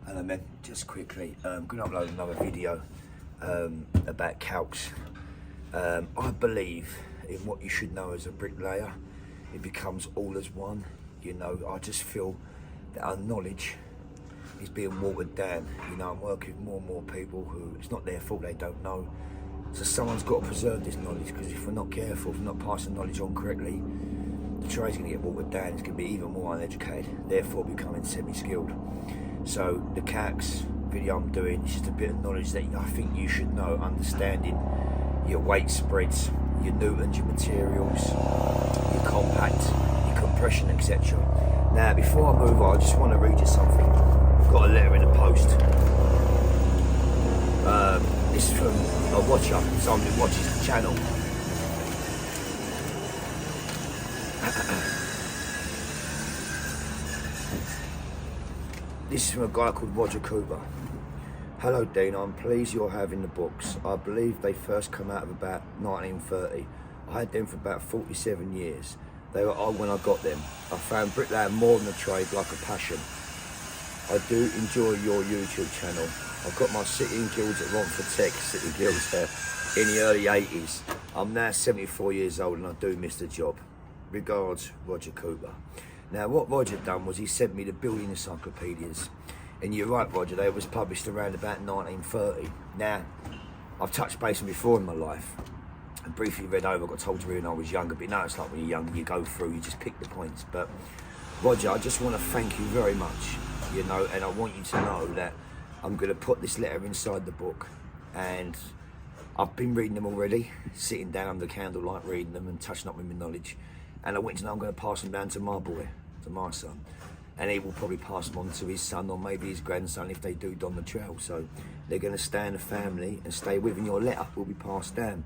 Hello men, just quickly, I'm going to upload another video about calcs. I believe in what you should know as a bricklayer. It becomes all as one. You know, I just feel that our knowledge is being watered down. You know, I'm working with more and more people who, it's not their fault, they don't know. So someone's got to preserve this knowledge, because if we're not careful, if we're not passing knowledge on correctly, the trade's going to get watered down. It's going to be even more uneducated, therefore becoming semi-skilled. So the calcs video I'm doing is just a bit of knowledge that I think you should know, understanding your weight spreads, your newtons, your materials, your compact, your compression, etc. Now, before I move on, I just want to read you something. I've got a letter in the post. This is from a watcher, someone who watches the channel. This is from a guy called Roger Cooper. Hello Dean, I'm pleased you're having the books. I believe they first come out of about 1930. I had them for about 47 years. They were old when I got them. I found bricklayer more than a trade, like a passion. I do enjoy your YouTube channel. I got my sitting guilds at Romford Tech, sitting guilds there, in the early 80s. I'm now 74 years old and I do miss the job. Regards, Roger Cooper. Now, what Roger done was he sent me the building encyclopedias. And you're right, Roger, they was published around about 1930. Now, I've touched base on before in my life. I briefly read over, I got told to read when I was younger, but you know, it's like when you're younger, you go through, you just pick the points. But Roger, I just want to thank you very much, you know, and I want you to know that I'm going to put this letter inside the book. And I've been reading them already, sitting down under candlelight, reading them and touching up with my knowledge. And I want you to know I'm going to pass them down to my boy, to my son. And he will probably pass them on to his son or maybe his grandson if they do don the trail. So they're going to stay in the family and stay with, and your letter will be passed down.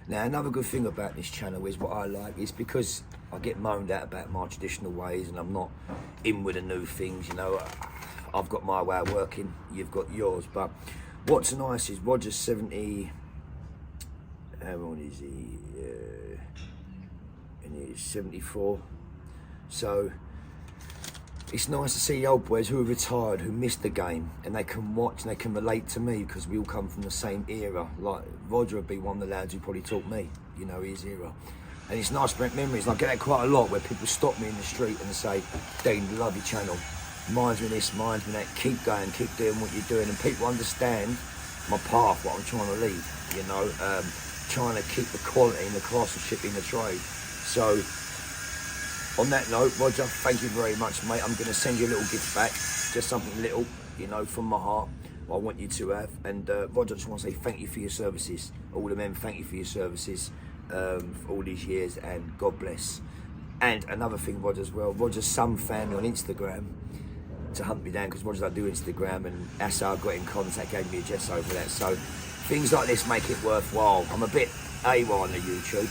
Now, another good thing about this channel is what I like is because I get moaned at about my traditional ways and I'm not in with the new things, you know. I've got my way of working, you've got yours. But what's nice is Roger's 70, how old is he? And he's 74. So it's nice to see the old boys who are retired, who missed the game, and they can watch and they can relate to me because we all come from the same era. Like Roger would be one of the lads who probably taught me, you know, his era. And it's nice to make memories. And I get that quite a lot where people stop me in the street and say, Dean, love your channel. Reminds me of this, reminds me of that. Keep going, keep doing what you're doing. And people understand my path, what I'm trying to lead, you know, trying to keep the quality and the craftsmanship in the trade. So, on that note, Roger, thank you very much, mate. I'm going to send you a little gift back, just something little, you know, from my heart, what I want you to have. And Roger, I just want to say thank you for your services. All the men, thank you for your services for all these years, and God bless. And another thing, Roger, as well, Roger's son found me on Instagram to hunt me down, because Roger, I do Instagram, and that's how I got in contact, gave me a address over that. So things like this make it worthwhile. I'm a bit AWOL on the YouTube,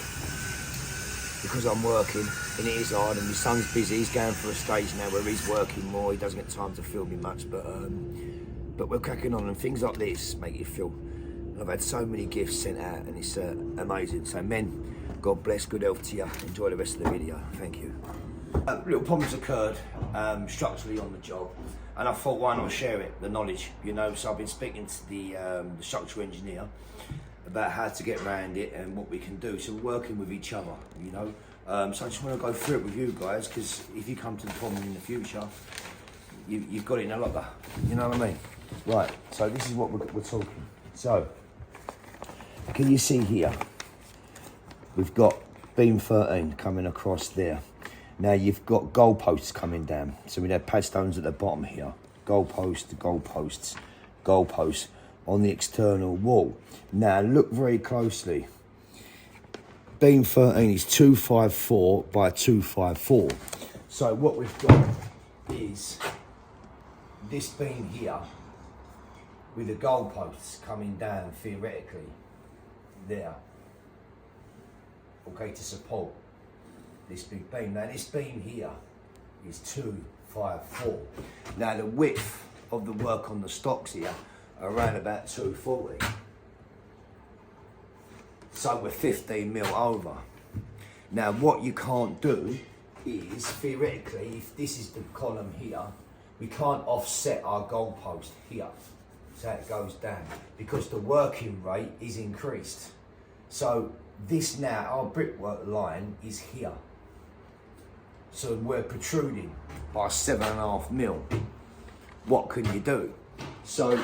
because I'm working and it is hard, and my son's busy. He's going for a stage now where he's working more. He doesn't get time to film me much, but we're cracking on, and things like this make you feel. I've had so many gifts sent out and it's amazing. So men, God bless, good health to you. Enjoy the rest of the video. Thank you. Little problems occurred structurally on the job, and I thought, why not share it, the knowledge, you know. So I've been speaking to the structural engineer about how to get around it and what we can do. So we're working with each other, you know. So I just want to go through it with you guys, because if you come to the problem in the future, you've got it in a locker, you know what I mean? Right, so this is what we're talking. So, can you see here, we've got beam 13 coming across there. Now you've got goalposts coming down. So we have pad stones at the bottom here. Goalposts, goalposts, goalposts on the external wall. Now look very closely. Beam 13 is 254 by 254. So what we've got is this beam here with the goalposts coming down theoretically there, okay, to support this big beam. Now this beam here is 254. Now the width of the work on the stocks here are around about 240. So we're 15 mil over. Now what you can't do is, theoretically, if this is the column here, we can't offset our goalpost here. So it goes down because the working rate is increased. So this now, our brickwork line is here. So we're protruding by 7.5 mil. What can you do? So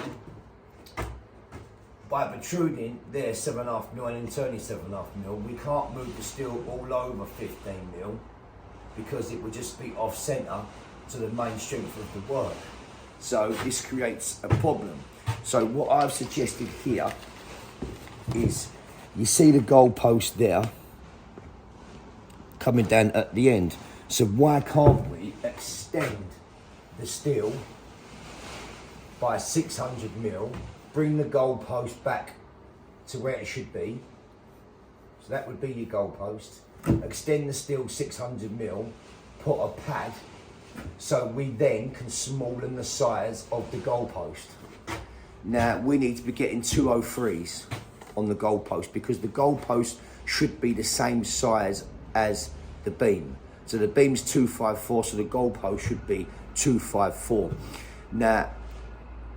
by protruding there 7.5 mil and then turning 7.5 mil, we can't move the steel all over 15 mil because it would just be off centre to the main strength of the work. So this creates a problem. So what I've suggested here is, you see the goalpost there coming down at the end. So why can't we extend the steel by 600 mil, bring the goalpost back to where it should be? So that would be your goalpost. Extend the steel 600 mil, put a pad, so we then can smallen the size of the goalpost. Now we need to be getting 203s on the goalpost because the goalpost should be the same size as the beam. So the beam's 254, so the goalpost should be 254. Now,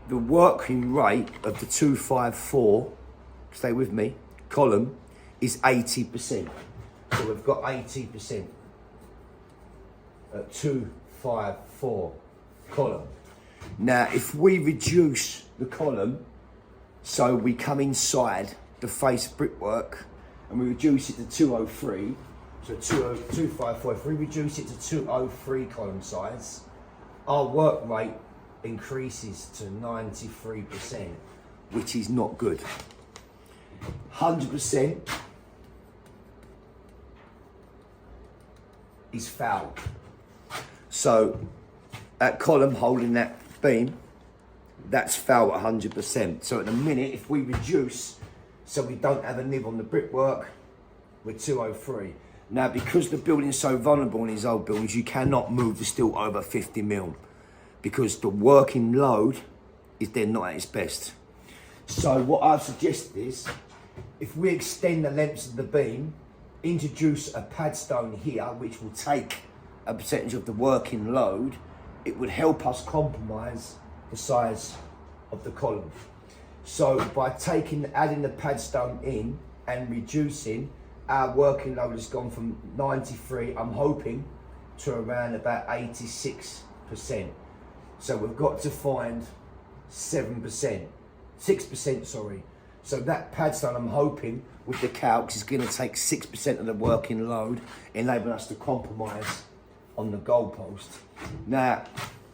the working rate of the 254, stay with me, column, is 80%. So we've got 80% at 254 column. Now, if we reduce the column, so we come inside the face brickwork and we reduce it to 203, so 254, if we reduce it to 203 column size, our work rate increases to 93%, which is not good. 100% is foul. So that column holding that beam, that's foul at 100%. So at the minute, if we reduce, so we don't have a nib on the brickwork, we're 203. Now, because the building's so vulnerable in these old buildings, you cannot move the steel over 50 mil because the working load is then not at its best. So what I've suggested is, if we extend the lengths of the beam, introduce a pad stone here, which will take a percentage of the working load, it would help us compromise the size of the column. So by adding the pad stone in and reducing, our working load has gone from 93, I'm hoping, to around about 86%. So we've got to find 6%, sorry. So that pad stone, I'm hoping, with the calcs, is going to take 6% of the working load, enabling us to compromise on the goalpost. Now,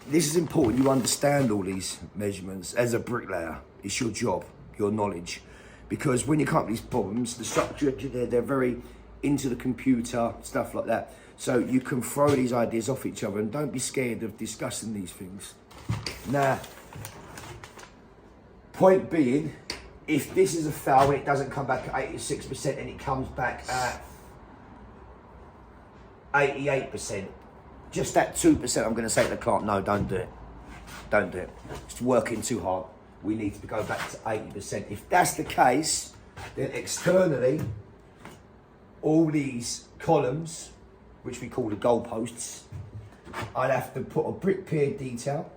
this is important, you understand all these measurements as a bricklayer. It's your job, your knowledge. Because when you come up with these problems, the structure, they're very into the computer, stuff like that. So you can throw these ideas off each other and don't be scared of discussing these things. Now, point being, if this is a foul and it doesn't come back at 86% and it comes back at 88%, just that 2%, I'm going to say to the client, no, don't do it. Don't do it. It's working too hard. We need to go back to 80%. If that's the case, then externally, all these columns, which we call the goalposts, I'd have to put a brick pier detail.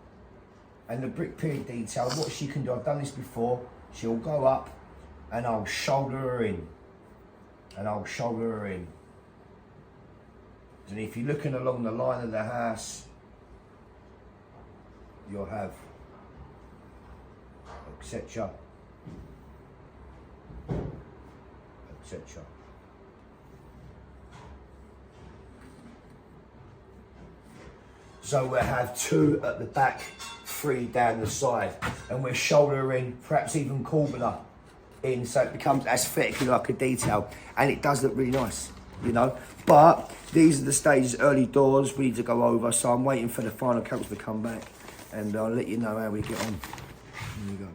And the brick pier detail, what she can do, I've done this before, she'll go up and I'll shoulder her in. And I'll shoulder her in. And if you're looking along the line of the house, you'll have etc. etc. So we'll have 2 at the back, 3 down the side, and we're shouldering, perhaps even corbelling in, so it becomes aesthetically like a detail, and it does look really nice, you know. But these are the stages, early doors, we need to go over, so I'm waiting for the final council to come back, and I'll let you know how we get on. Here we go.